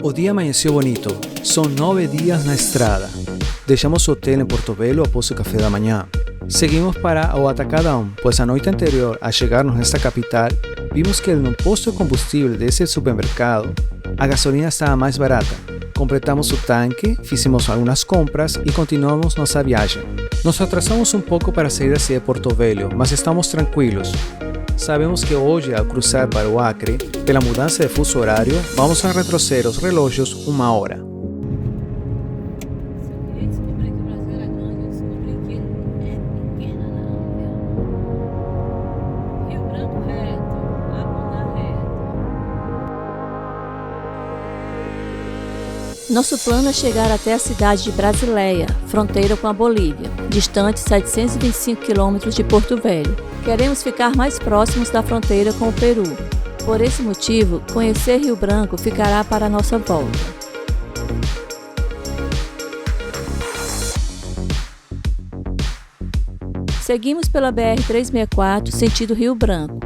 O dia amanheceu bonito. São 9 dias na estrada. Deixamos o hotel em Porto Velho após o café da manhã. Seguimos para o Atacadão, pois a noite anterior a chegarmos nesta capital, vimos que no posto de combustível desse supermercado, a gasolina estava mais barata. Completamos o tanque, fizemos algumas compras e continuamos nossa viagem. Nos atrasamos um pouco para sair assim de Porto Velho, mas estamos tranquilos. Sabemos que hoje, ao cruzar para o Acre, pela mudança de fuso horário, vamos a retroceder os relógios 1 hora. Nosso plano é chegar até a cidade de Brasileia, fronteira com a Bolívia, distante 725 km de Porto Velho. Queremos ficar mais próximos da fronteira com o Peru. Por esse motivo, conhecer Rio Branco ficará para a nossa volta. Seguimos pela BR-364, sentido Rio Branco.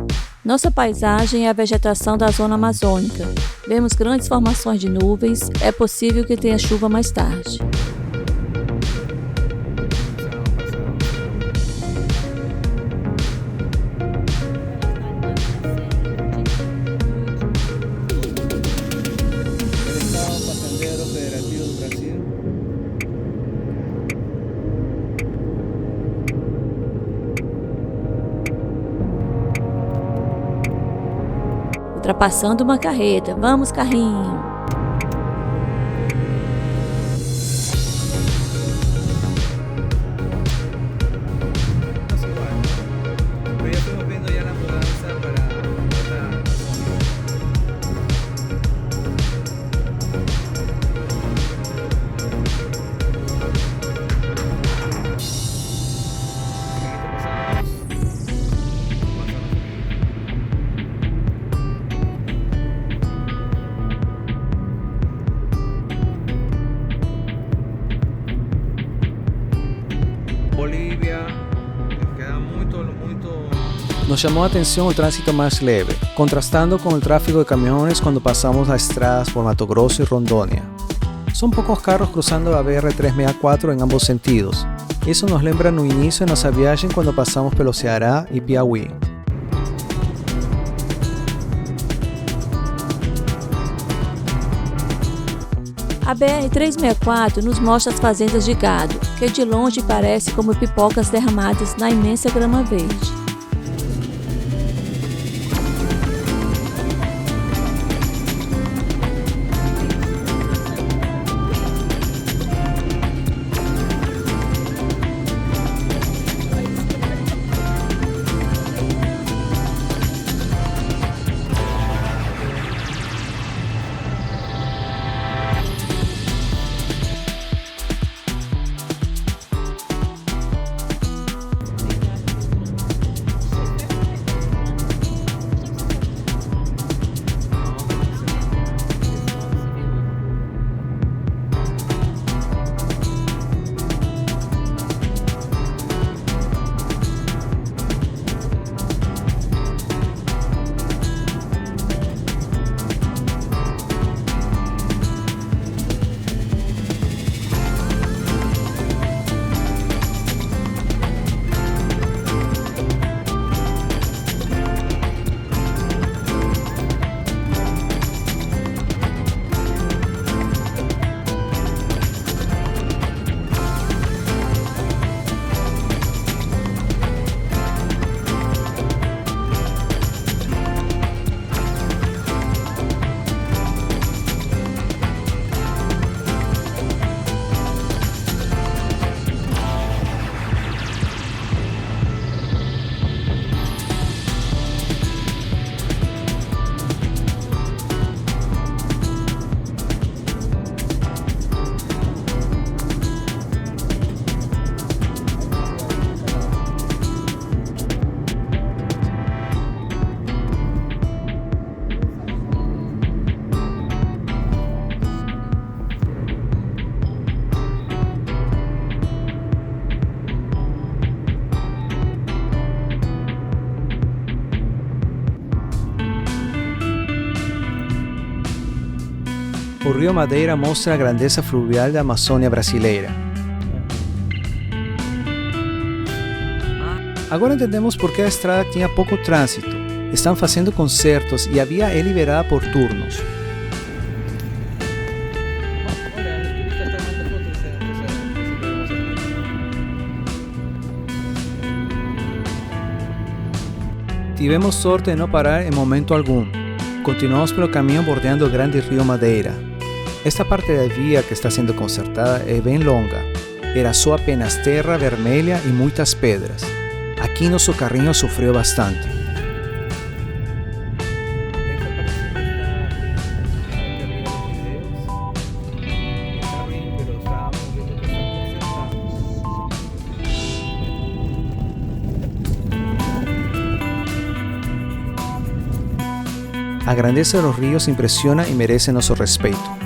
Nossa paisagem é a vegetação da zona amazônica. Vemos grandes formações de nuvens, é possível que tenha chuva mais tarde. Ultrapassando uma carreta. Vamos, carrinho! Bolívia, queda muito. Nos chamou a atenção o trânsito mais leve, contrastando com o tráfego de caminhões quando passamos as estradas por Mato Grosso e Rondônia. São poucos carros cruzando a BR-364 em ambos sentidos. Isso nos lembra no início de nossa viagem quando passamos pelo Ceará e Piauí. A BR-364 nos mostra as fazendas de gado, que de longe parece como pipocas derramadas na imensa grama verde. o Rio Madeira mostra a grandeza fluvial da Amazônia brasileira. Agora entendemos por que a estrada tinha pouco trânsito. Estão fazendo concertos e a via é liberada por turnos. Tivemos sorte de não parar em momento algum. Continuamos pelo caminho bordeando o grande Rio Madeira. Esta parte da via que está sendo consertada é bem longa. Era só apenas terra vermelha e muitas pedras. Aqui nosso carrinho sofreu bastante. A grandeza dos rios impressiona e merece nosso respeito.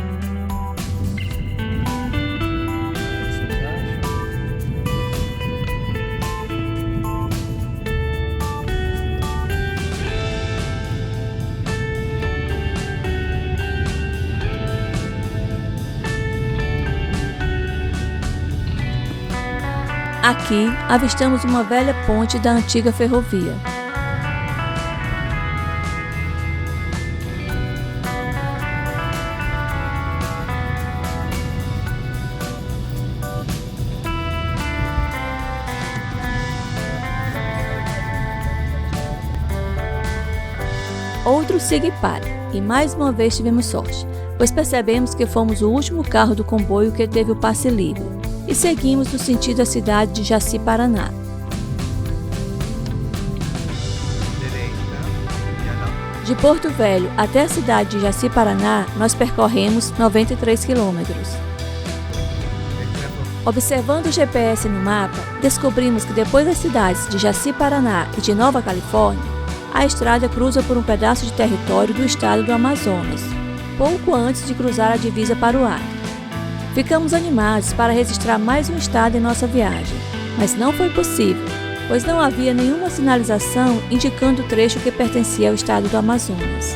Aqui avistamos uma velha ponte da antiga ferrovia. Outro siga e para, e mais uma vez tivemos sorte, pois percebemos que fomos o último carro do comboio que teve o passe livre, e seguimos no sentido da cidade de Jaci, Paraná. De Porto Velho até a cidade de Jaci, Paraná, nós percorremos 93 quilômetros. Observando o GPS no mapa, descobrimos que depois das cidades de Jaci, Paraná e de Nova Califórnia, a estrada cruza por um pedaço de território do estado do Amazonas, pouco antes de cruzar a divisa para o Acre. Ficamos animados para registrar mais um estado em nossa viagem, mas não foi possível, pois não havia nenhuma sinalização indicando o trecho que pertencia ao estado do Amazonas.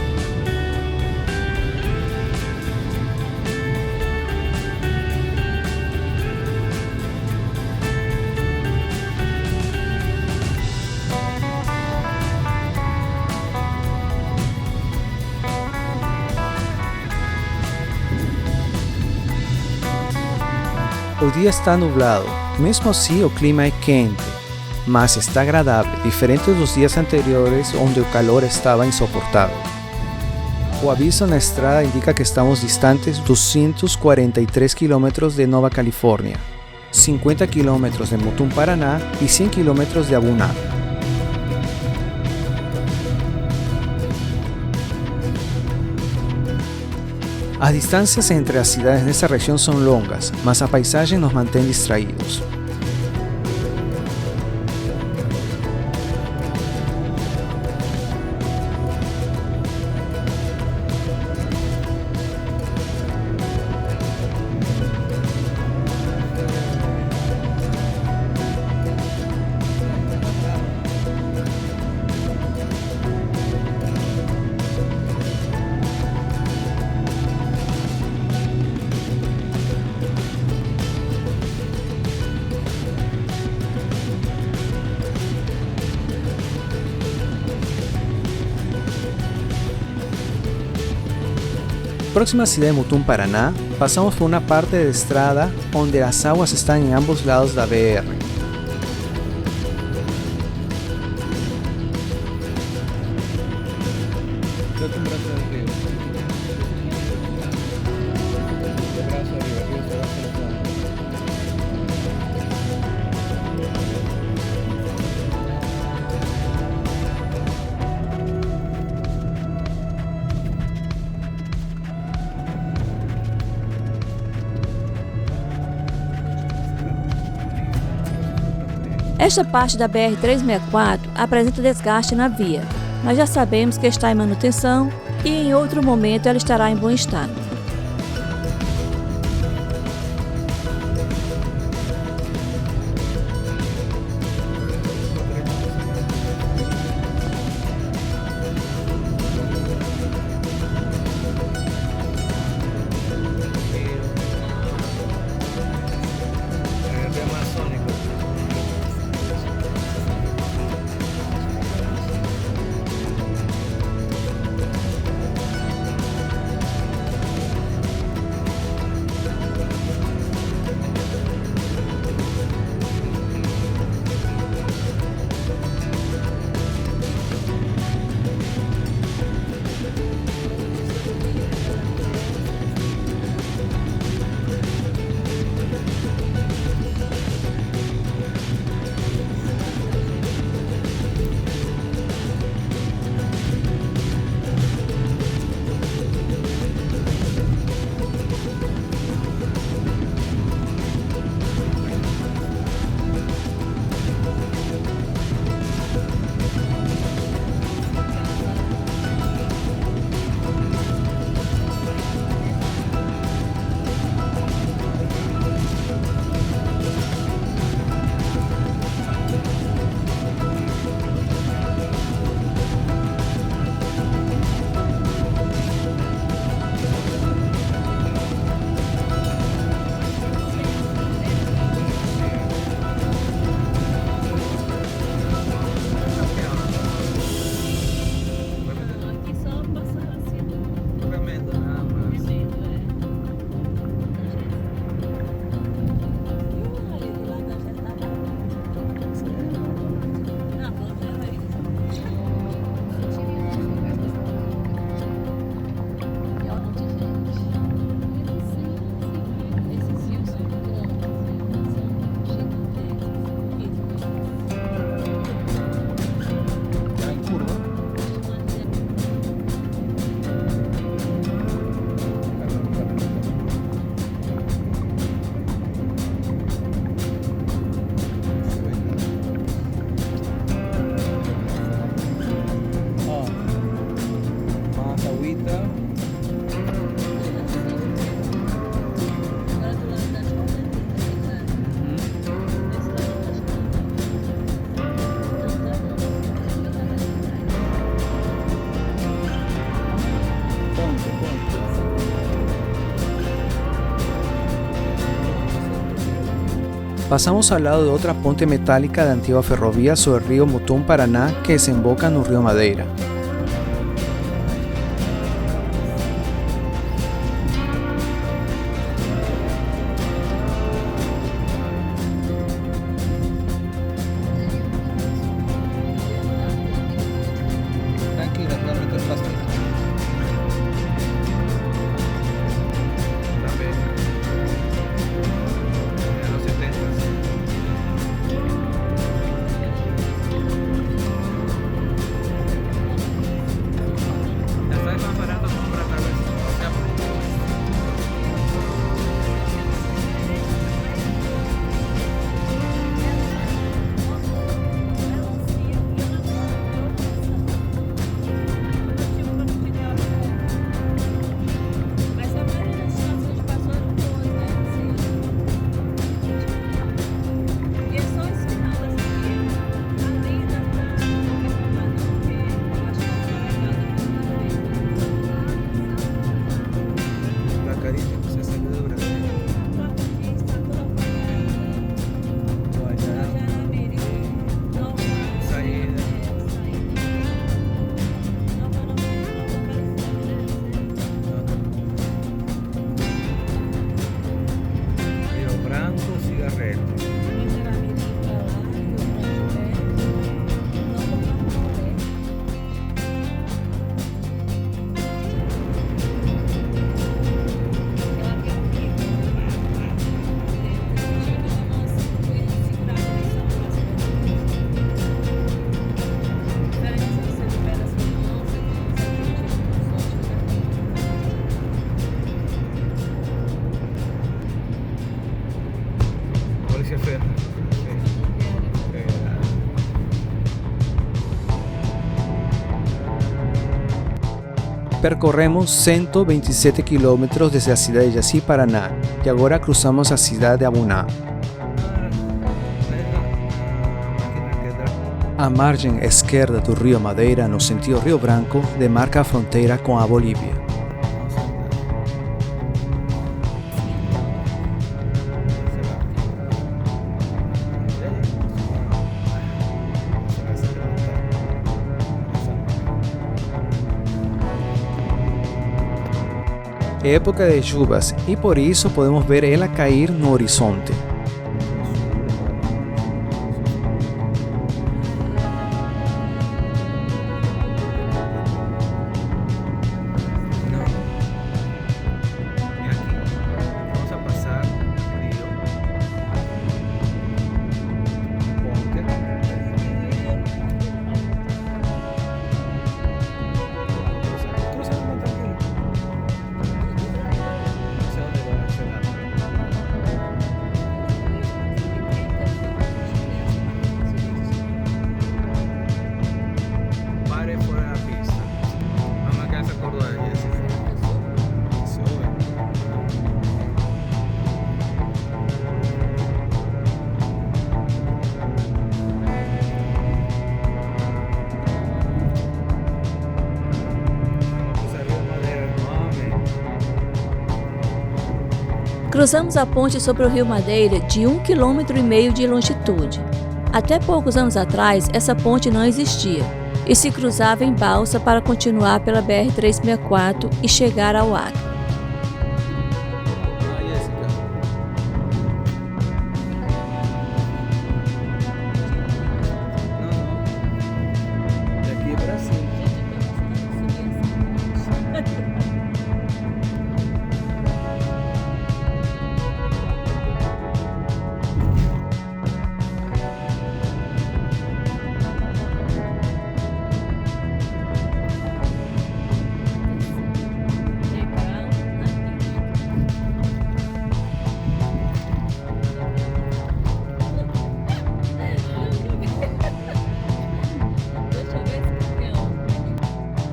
O dia está nublado, mesmo assim o clima é quente, mas está agradável, diferente dos dias anteriores onde o calor estava insuportável. O aviso na estrada indica que estamos distantes 243 km de Nova Califórnia, 50 km de Mutum, Paraná e 100 km de Abuná. As distâncias entre as cidades nessa região são longas, mas a paisagem nos mantém distraídos. Próxima à cidade de Mutum, Paraná, passamos por uma parte da estrada onde as águas estão em ambos lados da BR. Esta parte da BR-364 apresenta desgaste na via, mas já sabemos que está em manutenção e em outro momento ela estará em bom estado. Pasamos al lado de otra ponte metálica de antigua ferrovía sobre el río Mutum Paraná que desemboca en el río Madeira. Percorremos 127 quilômetros desde a cidade de Jaci, Paraná, e agora cruzamos a cidade de Abuná. A margem esquerda do rio Madeira, no sentido Rio Branco, demarca a fronteira com a Bolívia. É época de chuvas e por isso podemos ver ela cair no horizonte. Cruzamos a ponte sobre o rio Madeira de 1,5 km de longitude. Até poucos anos atrás, essa ponte não existia e se cruzava em balsa para continuar pela BR-364 e chegar ao Acre.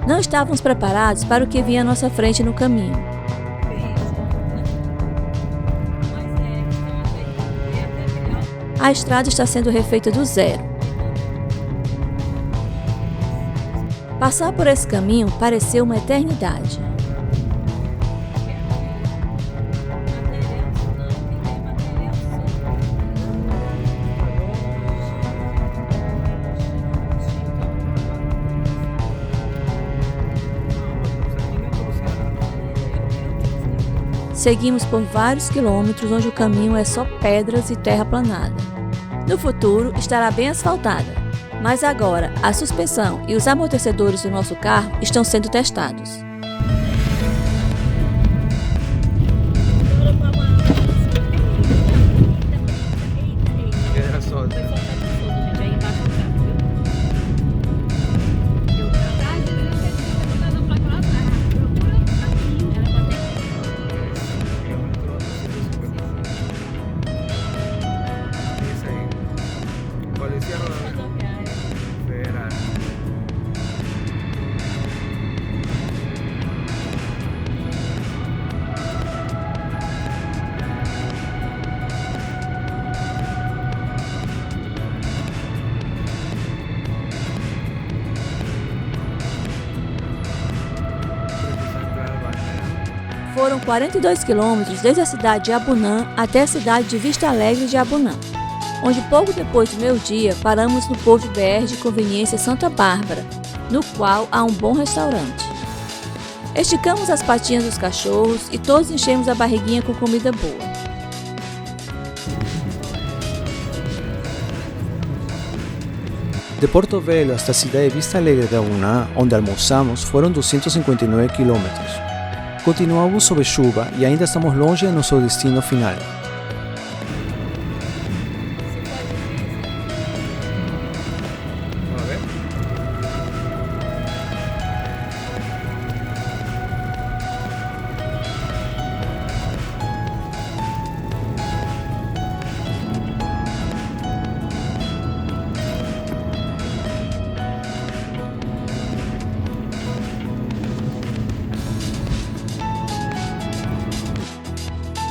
Não estávamos preparados para o que vinha à nossa frente no caminho. A estrada está sendo refeita do zero. Passar por esse caminho pareceu uma eternidade. seguimos por vários quilômetros onde o caminho é só pedras e terra planada. No futuro estará bem asfaltada, mas agora a suspensão e os amortecedores do nosso carro estão sendo testados. Foram 42 quilômetros desde a cidade de Abunã até a cidade de Vista Alegre de Abunã, onde pouco depois do meio-dia paramos no posto BR de conveniência Santa Bárbara, no qual há um bom restaurante. Esticamos as patinhas dos cachorros e todos enchemos a barriguinha com comida boa. De Porto Velho hasta a cidade de Vista Alegre de Abunã, onde almoçamos, foram 259 quilômetros. Continuamos sob chuva e ainda estamos longe de nosso destino final.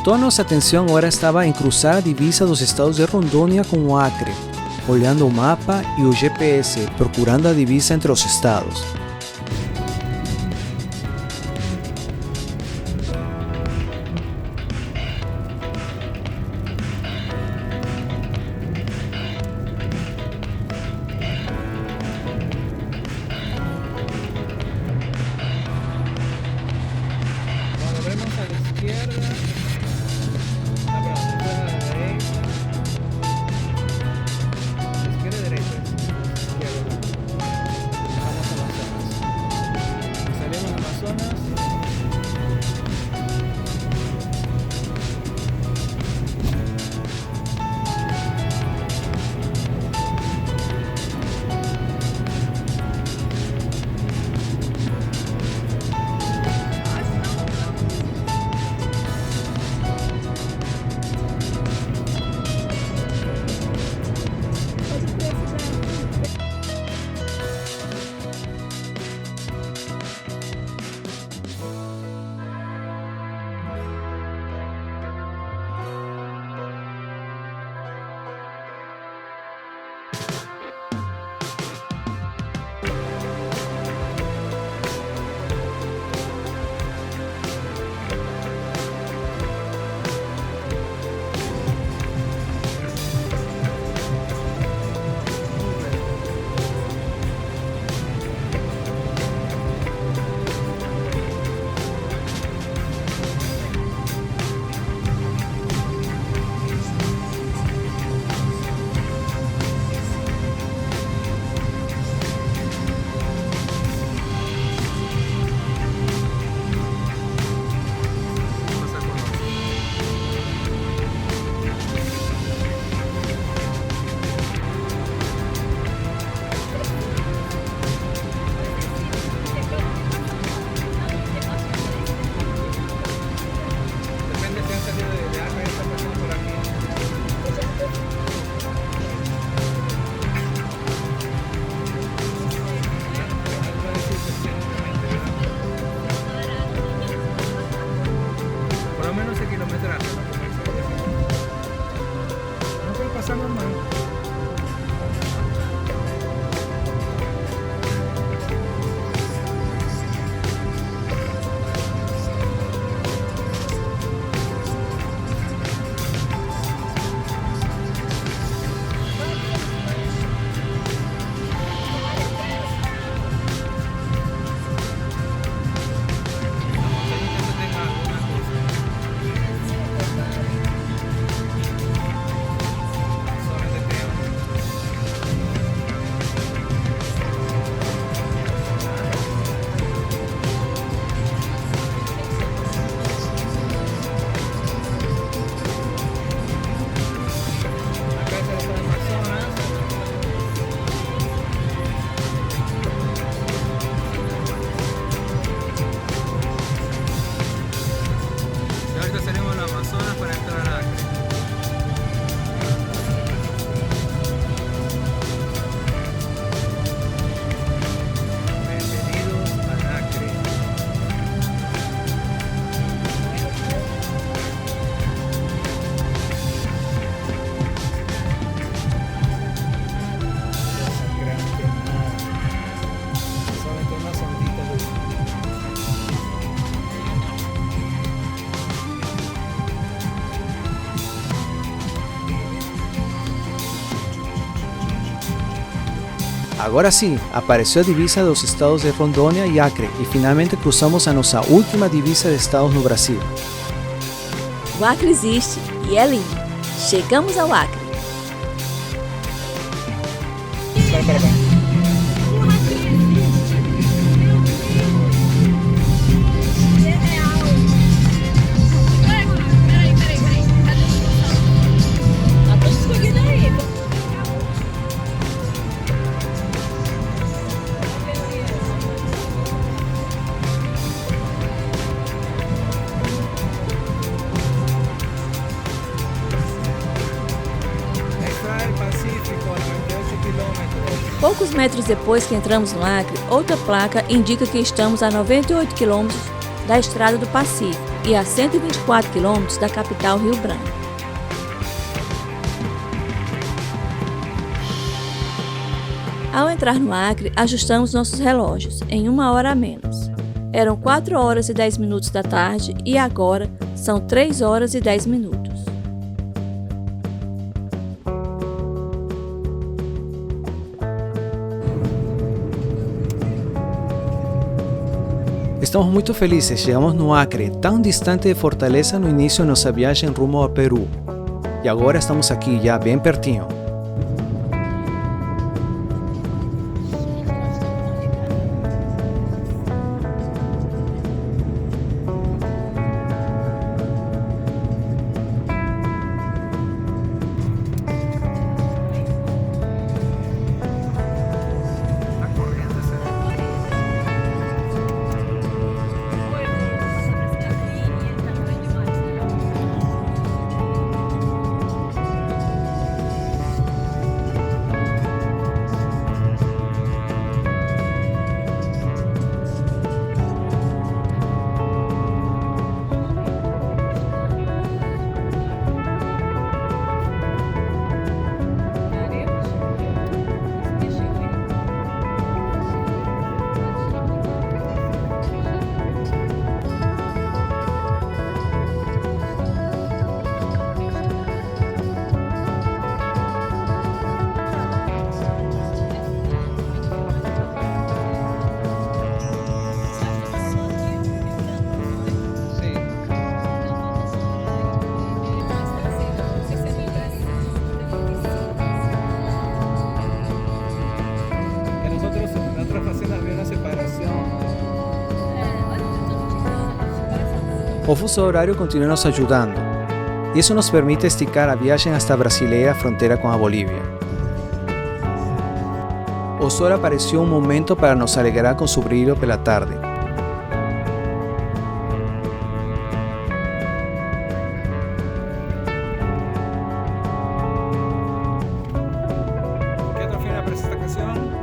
Toda nossa atenção agora estava em cruzar a divisa dos estados de Rondônia com o Acre, olhando o mapa e o GPS, procurando a divisa entre os estados. Volvemos a la izquierda. personas para entrar a Acre. Bienvenidos a Acre. Sangrante mar. Solamente una sondita de Agora sim, apareceu a divisa dos estados de Rondônia e Acre e finalmente cruzamos a nossa última divisa de estados no Brasil. O Acre existe e é lindo. Chegamos ao Acre. Vai para baixo. Poucos metros depois que entramos no Acre, outra placa indica que estamos a 98 quilômetros da Estrada do Pacífico e a 124 quilômetros da capital Rio Branco. Ao entrar no Acre, ajustamos nossos relógios em 1 hora a menos. Eram 4 horas e 10 minutos da tarde e agora são 3 horas e 10 minutos. Estamos muito felizes, chegamos no Acre, tão distante de Fortaleza no início de nossa viagem rumo ao Peru. E agora estamos aqui, já bem pertinho. O fuso horário continua nos ajudando. Isso nos permite esticar a viagem hasta a brasileira fronteira com a Bolívia. O sol apareceu um momento para nos alegrar com seu brilho pela tarde. ¿Quer outro final para esta canção?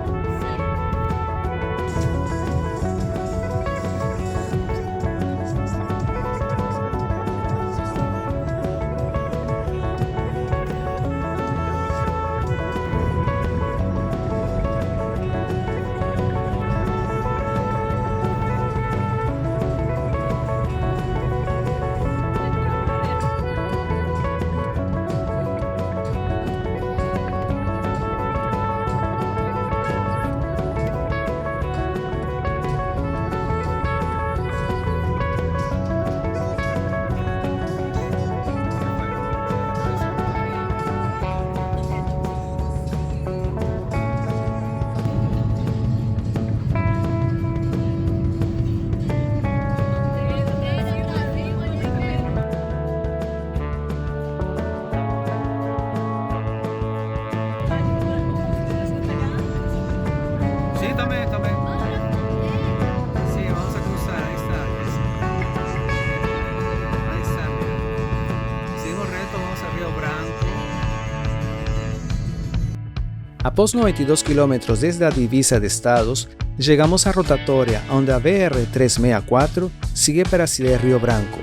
Após 92 quilômetros desde a divisa de estados, chegamos à rotatória, onde a BR-364 sigue para a cidade de Rio Branco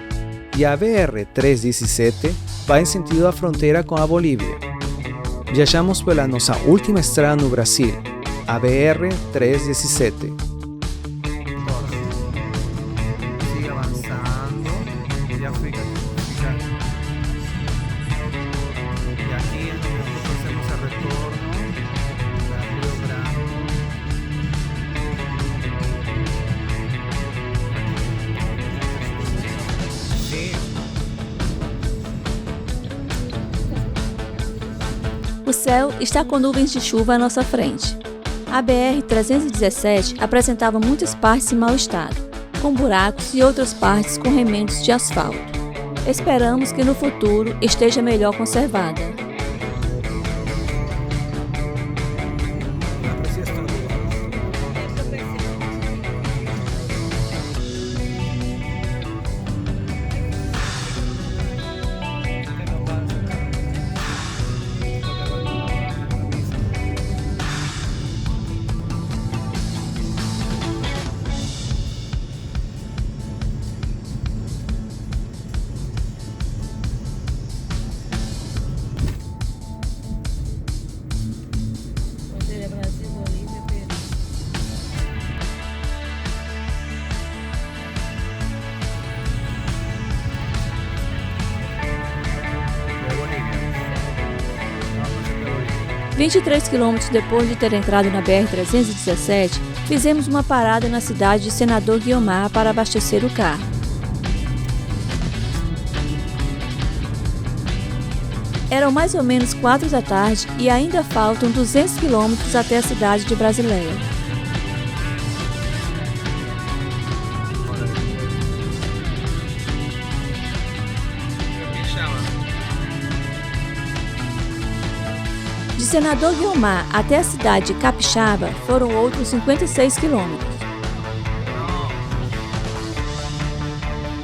e a BR-317 vai em sentido à fronteira com a Bolívia. Viajamos pela nossa última estrada no Brasil, a BR-317. Sigue avanzando, ya fica. Y aquí es donde nosotros hacemos el retorno para Río Branco. Sí. O céu está com nuvens de chuva à nossa frente. A BR-317 apresentava muitas partes em mau estado, com buracos e outras partes com remendos de asfalto. Esperamos que no futuro esteja melhor conservada. De Bolivia. Vamos de Bolivia. 23 quilômetros depois de ter entrado na BR-317, fizemos uma parada na cidade de Senador Guiomar para abastecer o carro. Eram mais ou menos 4 da tarde e ainda faltam 200 quilômetros até a cidade de Brasileia. De Senador Guiomar até a cidade de Capixaba foram outros 56 quilômetros.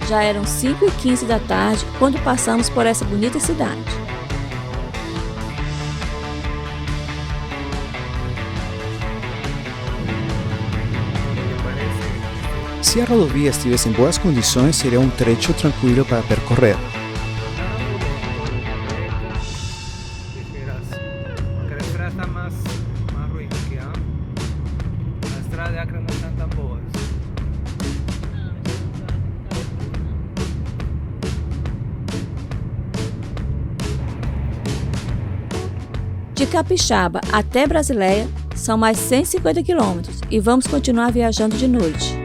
Já eram 5h15 da tarde quando passamos por essa bonita cidade. Se a rodovia estivesse em boas condições, seria um trecho tranquilo para percorrer. Porque la estrada está más ruin que la estrada de Acre no están tan boas. De Capixaba até Brasileia são mais 150 quilômetros e vamos continuar viajando de noite.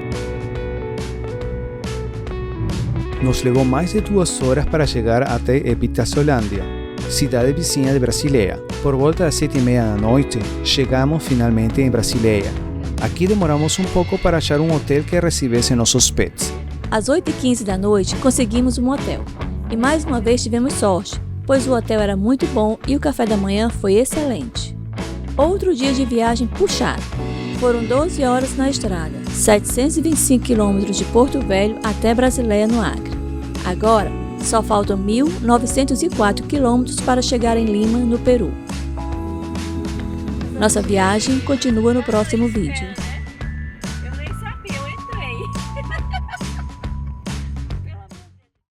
Nos levou mais de 2 horas para chegar até Epitaciolândia, cidade vizinha de Brasileia. Por volta das 7h30 da noite, chegamos finalmente em Brasileia. Aqui demoramos um pouco para achar um hotel que recebesse nossos pets. Às 8h15 da noite conseguimos um hotel. E mais uma vez tivemos sorte, pois o hotel era muito bom e o café da manhã foi excelente. Outro dia de viagem puxado. Foram 12 horas na estrada, 725 quilômetros de Porto Velho até Brasileia, no Acre. Agora, só faltam 1.904 quilômetros para chegar em Lima, no Peru. Nossa viagem continua no próximo vídeo.